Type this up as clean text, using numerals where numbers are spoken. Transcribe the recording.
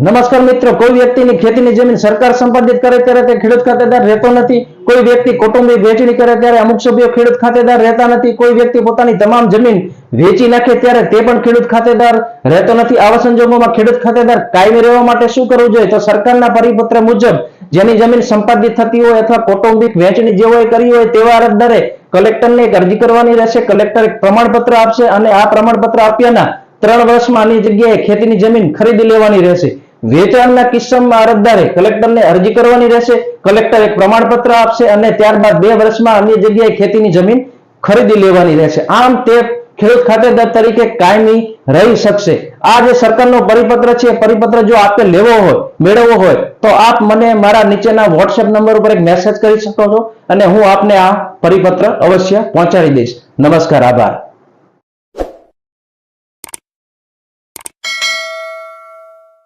નમસ્કાર મિત્રો, કોઈ વ્યક્તિની ખેતીની જમીન સરકાર સંપાદિત કરે ત્યારે તે ખેડૂત ખાતેદાર રહેતો નથી. કોઈ વ્યક્તિ કૌટુંબિક વહેંચણી કરે ત્યારે અમુક સભ્યો ખેડૂત ખાતેદાર રહેતા નથી. કોઈ વ્યક્તિ પોતાની તમામ જમીન વેચી નાખે ત્યારે તે પણ ખેડૂત ખાતેદાર રહેતો નથી. આવા સંજોગોમાં ખેડૂત ખાતેદાર કાયમી રહેવા માટે શું કરવું જોઈએ? તો સરકારના પરિપત્ર મુજબ જેની જમીન સંપાદિત થતી હોય અથવા કૌટુંબિક વહેંચણી જેઓએ કરી હોય તેવા અરજદારે કલેક્ટરને એક અરજી કરવાની રહેશે. કલેક્ટર એક પ્રમાણપત્ર આપશે અને આ પ્રમાણપત્ર આપ્યાના 3 વર્ષમાં આની જગ્યાએ ખેતીની જમીન ખરીદી લેવાની રહેશે. વેચાણના કિસ્સામાં અરજદારે કલેક્ટરને અરજી કરવાની રહેશે. કલેક્ટર એક પ્રમાણપત્ર આપશે અને ત્યારબાદ 2 વર્ષમાં અન્ય જગ્યાએ ખેતીની જમીન ખરીદી લેવાની રહેશે. આમ તે ખેડૂત ખાતેદાર તરીકે કાયમી રહી શકશે. આ જે સરકારનો પરિપત્ર છે, પરિપત્ર જો આપે લેવો હોય, મેળવવો હોય તો આપ મને મારા નીચેના WhatsApp નંબર ઉપર એક મેસેજ કરી શકો છો અને હું આપને આ પરિપત્ર અવશ્ય પહોંચાડી દઈશ. નમસ્કાર, આભાર.